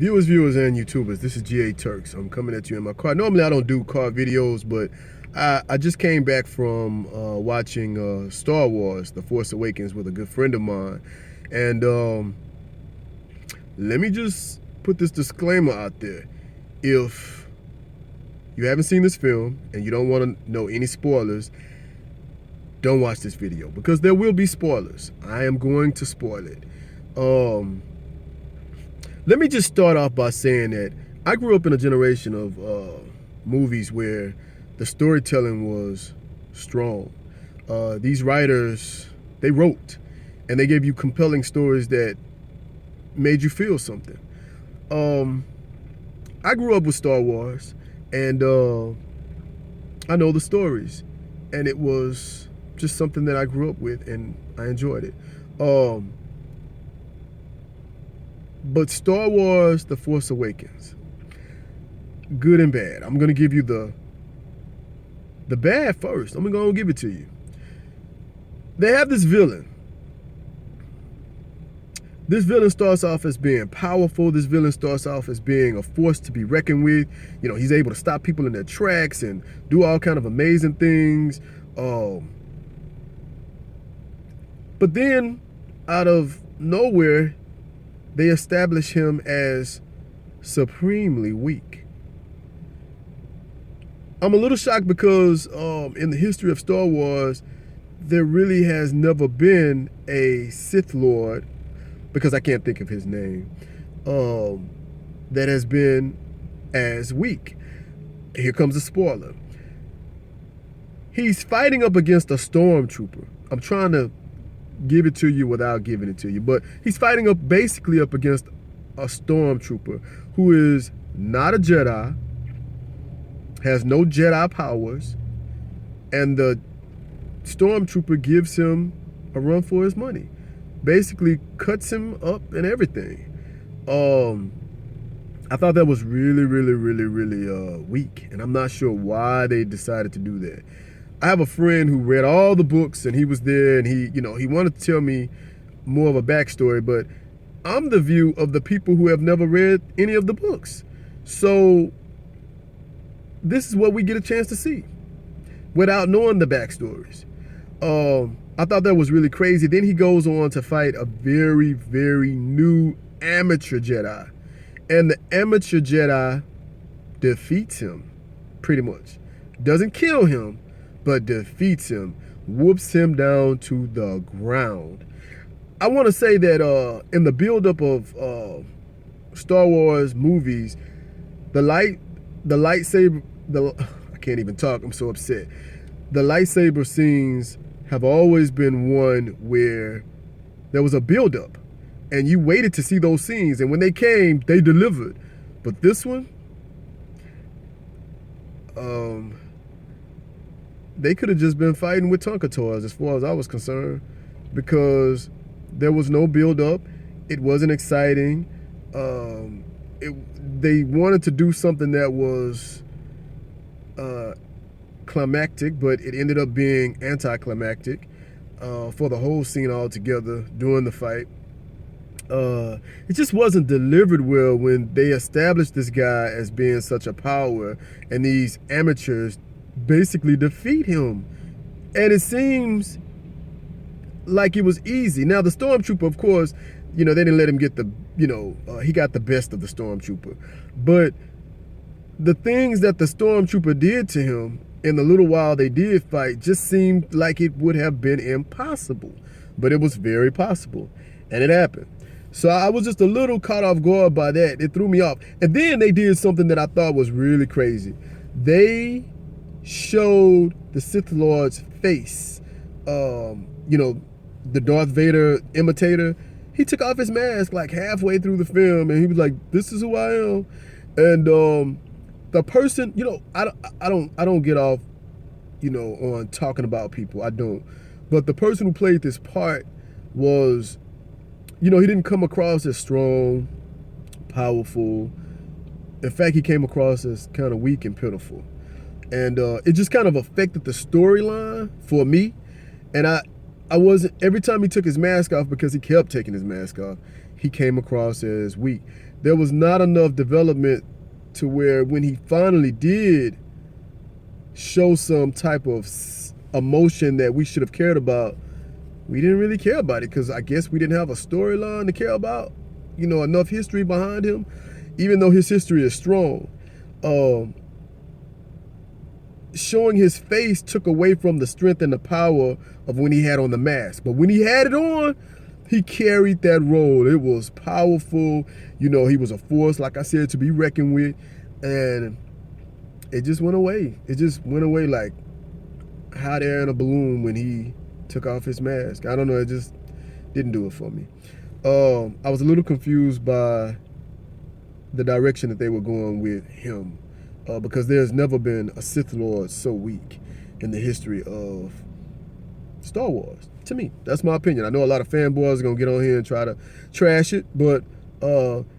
Viewers, and YouTubers, this is GA Turks. I'm coming at you in my car. Normally I don't do car videos, but I just came back from watching Star Wars, The Force Awakens with a good friend of mine. And let me just put this disclaimer out there. If you haven't seen this film and you don't want to know any spoilers, don't watch this video because there will be spoilers. I am going to spoil it. Let me just start off by saying that I grew up in a generation of movies where the storytelling was strong. These writers, they wrote and they gave you compelling stories that made you feel something. I grew up with Star Wars and I know the stories, and it was just something that I grew up with and I enjoyed it. But Star Wars, The Force Awakens, good and bad. I'm going to give you the bad first. I'm going to give it to you. They have this villain. This villain starts off as being powerful. This villain starts off as being a force to be reckoned with. You know, he's able to stop people in their tracks and do all kind of amazing things. But then, out of nowhere, they establish him as supremely weak. I'm a little shocked because in the history of Star Wars, there really has never been a Sith Lord, because I can't think of his name, that has been as weak. Here comes a spoiler. He's fighting up against a stormtrooper. I'm trying to give it to you without giving it to you, but he's fighting basically up against a stormtrooper who is not a Jedi, has no Jedi powers, and the stormtrooper gives him a run for his money, basically cuts him up and everything. I thought that was really weak, and I'm not sure why they decided to do that. I have a friend who read all the books and he was there, and he wanted to tell me more of a backstory, but I'm the view of the people who have never read any of the books. So this is what we get a chance to see without knowing the backstories. I thought that was really crazy. Then he goes on to fight a very new amateur Jedi, and the amateur Jedi defeats him pretty much. Doesn't kill him, but defeats him, whoops him down to the ground. I want to say that in the buildup of Star Wars movies, I can't even talk, I'm so upset. The lightsaber scenes have always been one where there was a buildup, and you waited to see those scenes, and when they came, they delivered. But this one, they could have just been fighting with Tonka toys as far as I was concerned, because there was no build-up. It wasn't exciting. They wanted to do something that was climactic, but it ended up being anticlimactic for the whole scene altogether during the fight. It just wasn't delivered well when they established this guy as being such a power, and these amateurs basically defeat him, and it seems like it was easy. Now the stormtrooper, of course, they didn't let him get he got the best of the stormtrooper, but the things that the stormtrooper did to him in the little while they did fight just seemed like it would have been impossible, but it was very possible, and it happened. So I was just a little caught off guard by that. It threw me off. And then they did something that I thought was really crazy. They showed the Sith Lord's face. The Darth Vader imitator, he took off his mask like halfway through the film, and he was like, "This is who I am." And the person, I don't get off, on talking about people. I don't. But the person who played this part was, he didn't come across as strong, powerful. In fact, he came across as kind of weak and pitiful. And it just kind of affected the storyline for me. And I wasn't, every time he took his mask off, because he kept taking his mask off, he came across as weak. There was not enough development to where when he finally did show some type of emotion that we should have cared about, we didn't really care about it because I guess we didn't have a storyline to care about, you know, enough history behind him, even though his history is strong. Showing his face took away from the strength and the power of when he had on the mask. But when he had it on, he carried that role. It was powerful. You know, he was a force, like I said, to be reckoned with. And it just went away. It just went away like hot air in a balloon when he took off his mask. I don't know, it just didn't do it for me. I was a little confused by the direction that they were going with him, because there's never been a Sith Lord so weak in the history of Star Wars. To me, that's my opinion. I know a lot of fanboys are gonna get on here and try to trash it, but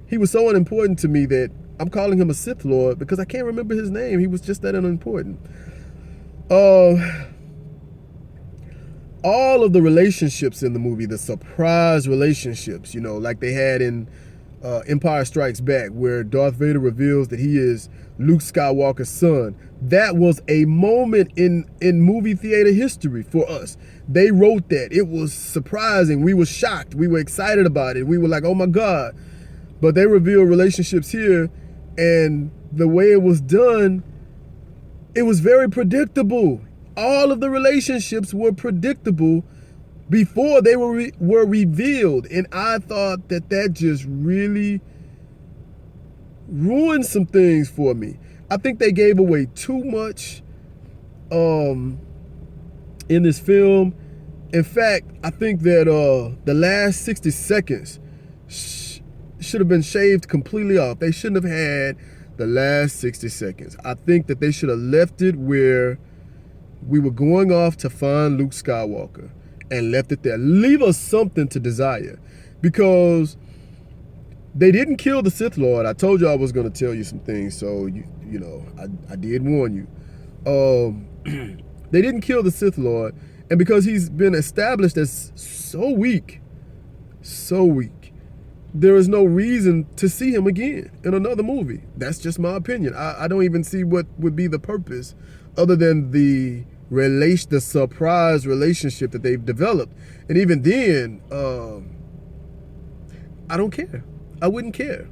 he was so unimportant to me that I'm calling him a Sith Lord because I can't remember his name. He was just that unimportant. All of the relationships in the movie, the surprise relationships, you know, like they had in Empire Strikes Back, where Darth Vader reveals that he is Luke Skywalker's son. That was a moment in movie theater history for us. They wrote that. It was surprising. We were shocked. We were excited about it. We were like, oh my God. But they revealed relationships here, and the way it was done, it was very predictable. All of the relationships were predictable before they were revealed. And I thought that just really ruined some things for me. I think they gave away too much in this film. In fact, I think that the last 60 seconds should have been shaved completely off. They shouldn't have had the last 60 seconds. I think that they should have left it where we were going off to find Luke Skywalker and left it there. Leave us something to desire, because they didn't kill the Sith Lord. I told you I was going to tell you some things, so you know, I did warn you. They didn't kill the Sith Lord, and because he's been established as so weak, there is no reason to see him again in another movie. That's just my opinion. I don't even see what would be the purpose other than the surprise relationship that they've developed. And even then, I don't care. I wouldn't care.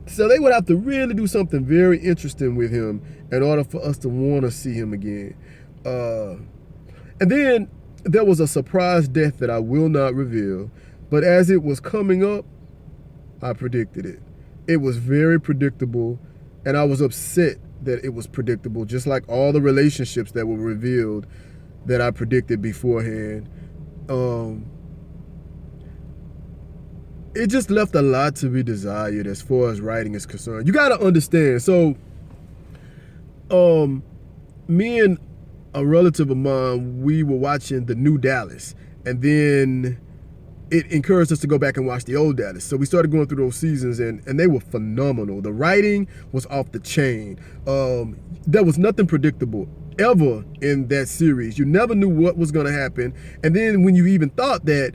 So they would have to really do something very interesting with him in order for us to want to see him again. And then there was a surprise death that I will not reveal, but as it was coming up, I predicted it. It was very predictable, and I was upset that it was predictable, just like all the relationships that were revealed that I predicted beforehand. It just left a lot to be desired as far as writing is concerned. You got to understand. So, me and a relative of mine, we were watching the new Dallas, and then it encouraged us to go back and watch the old Dallas. So we started going through those seasons, and they were phenomenal. The writing was off the chain. There was nothing predictable ever in that series. You never knew what was going to happen. And then when you even thought that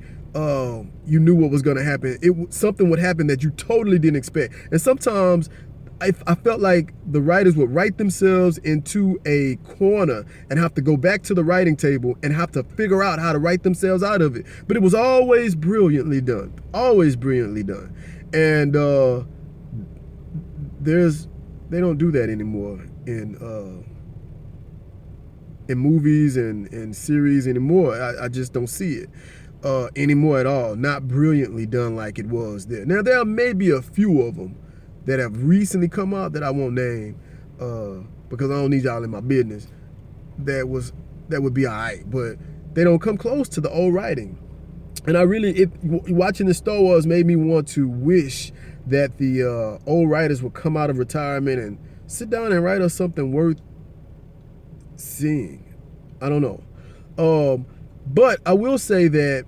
you knew what was going to happen, something would happen that you totally didn't expect. And sometimes I felt like the writers would write themselves into a corner and have to go back to the writing table and have to figure out how to write themselves out of it. But it was always brilliantly done. Always brilliantly done. And they don't do that anymore in movies and series anymore. I just don't see it anymore at all. Not brilliantly done like it was there. Now, there may be a few of them that have recently come out that I won't name because I don't need y'all in my business. That would be all right, but they don't come close to the old writing. And watching the Star Wars made me want to wish that the old writers would come out of retirement and sit down and write us something worth seeing. I don't know. But I will say that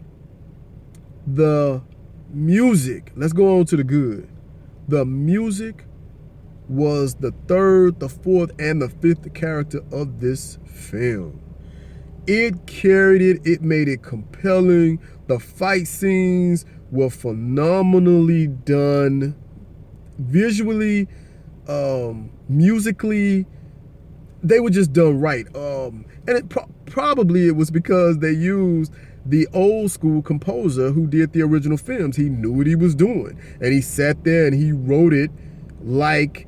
the music, let's go on to the good. The music was the third, the fourth, and the fifth character of this film. It carried it. It made it compelling. The fight scenes were phenomenally done visually, musically. They were just done right. And probably it was because they used the old school composer who did the original films. He knew what he was doing, and he sat there and he wrote it like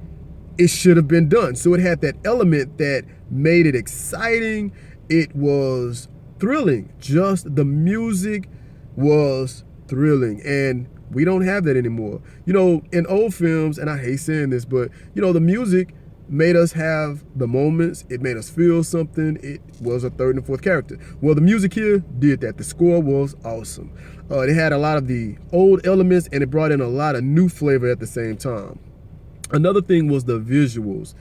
it should have been done. So it had that element that made it exciting. It was thrilling. Just the music was thrilling, and we don't have that anymore. You know, in old films, and I hate saying this, but you know, the music made us have the moments. It made us feel something. It was a third and fourth character. Well, the music here did that. The score was awesome. It had a lot of the old elements, and it brought in a lot of new flavor at the same time. Another thing was the visuals.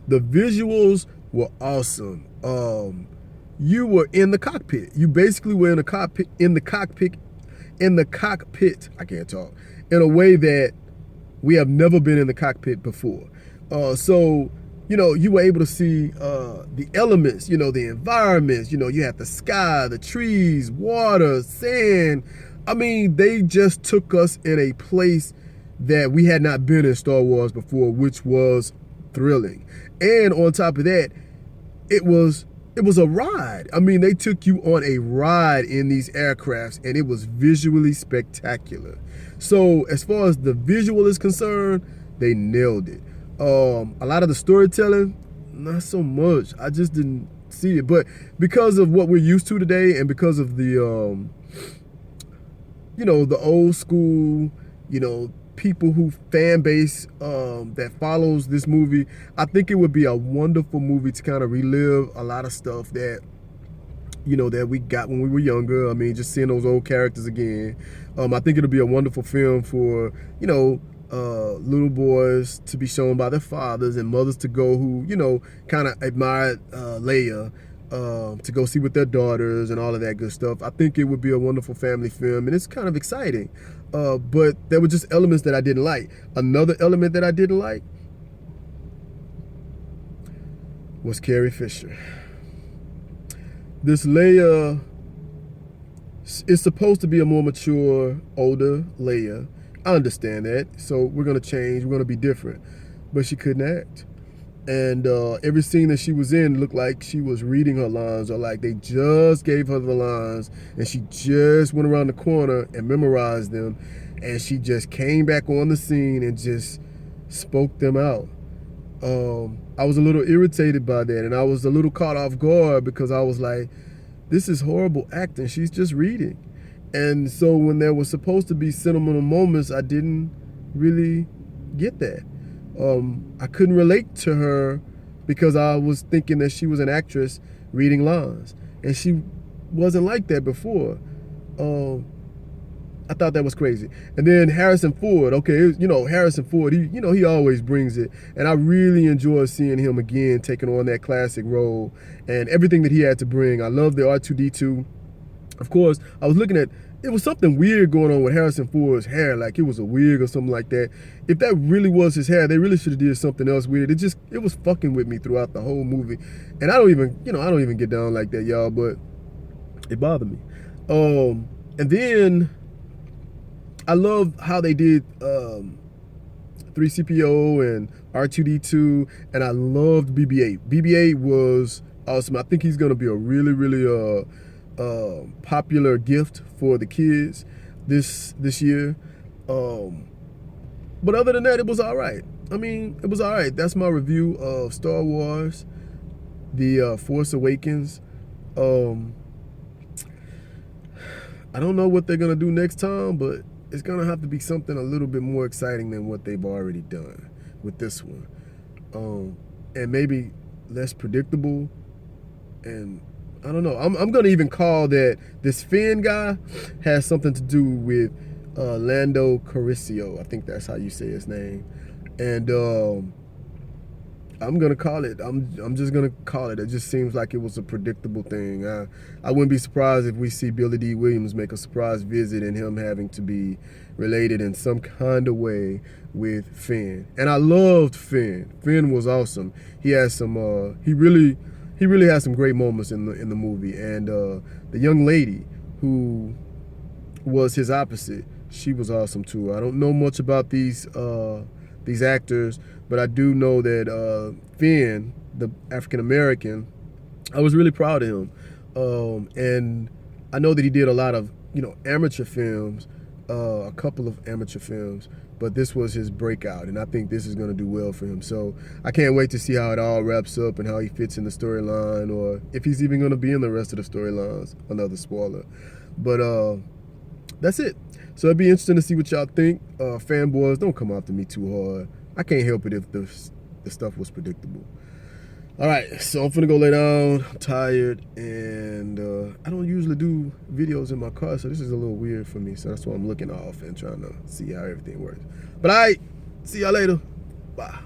The visuals were awesome. You were in the cockpit. You basically were in the cockpit, I can't talk, in a way that we have never been in the cockpit before. So, you know, you were able to see the elements, you know, the environments. You know, you had the sky, the trees, water, sand. I mean, they just took us in a place that we had not been in Star Wars before, which was thrilling. And on top of that, it was a ride. I mean, they took you on a ride in these aircrafts, and it was visually spectacular. So as far as the visual is concerned, they nailed it. A lot of the storytelling, not so much. I just didn't see it. But because of what we're used to today, and because of the, you know, the old school, you know, people who fan base that follows this movie, I think it would be a wonderful movie to kind of relive a lot of stuff that, you know, that we got when we were younger. I mean, just seeing those old characters again. I think it'll be a wonderful film for, you know, little boys to be shown by their fathers, and mothers to go who, you know, kind of admired Leia, to go see with their daughters and all of that good stuff. I think it would be a wonderful family film, and it's kind of exciting. But there were just elements that I didn't like. Another element that I didn't like was Carrie Fisher. This Leia is supposed to be a more mature, older Leia. I understand that. So we're going to change. We're going to be different. But she couldn't act. And every scene that she was in looked like she was reading her lines, or like they just gave her the lines and she just went around the corner and memorized them, and she just came back on the scene and just spoke them out. I was a little irritated by that, and I was a little caught off guard because I was like, this is horrible acting. She's just reading. And so when there was supposed to be sentimental moments, I didn't really get that. I couldn't relate to her because I was thinking that she was an actress reading lines, and she wasn't like that before. I thought that was crazy. And then Harrison Ford, okay, you know, Harrison Ford, he always brings it, and I really enjoy seeing him again taking on that classic role and everything that he had to bring. I love the R2-D2. Of course, I was looking at, it was something weird going on with Harrison Ford's hair, like it was a wig or something like that. If that really was his hair, they really should have did something else with it. It was fucking with me throughout the whole movie. And I don't even get down like that, y'all, but it bothered me. And then I love how they did 3CPO and R2-D2, and I loved BB-8. BB-8 was awesome. I think he's gonna be a really, really popular gift for the kids this year. But other than that, it was all right. I mean, it was all right. That's my review of Star Wars, The Force Awakens. I don't know what they're gonna do next time, but it's gonna have to be something a little bit more exciting than what they've already done with this one, and maybe less predictable. And I don't know. I'm gonna even call that this Finn guy has something to do with Lando Calrissian. I think that's how you say his name. And I'm gonna call it. I'm just gonna call it. It just seems like it was a predictable thing. I wouldn't be surprised if we see Billy D. Williams make a surprise visit and him having to be related in some kind of way with Finn. And I loved Finn. Finn was awesome. He has some. He really has some great moments in the movie. And the young lady who was his opposite, she was awesome too. I don't know much about these actors, but I do know that Finn, the African American, I was really proud of him, and I know that he did a lot of amateur films, a couple of amateur films, but this was his breakout, and I think this is going to do well for him. So I can't wait to see how it all wraps up and how he fits in the storyline, or if he's even going to be in the rest of the storylines. Another spoiler, but that's it. So it'd be interesting to see what y'all think. Fanboys, don't come after me too hard. I can't help it if the stuff was predictable. All right, so I'm finna go lay down. I'm tired, and I don't usually do videos in my car, so this is a little weird for me. So that's why I'm looking off and trying to see how everything works. But all right, see y'all later. Bye.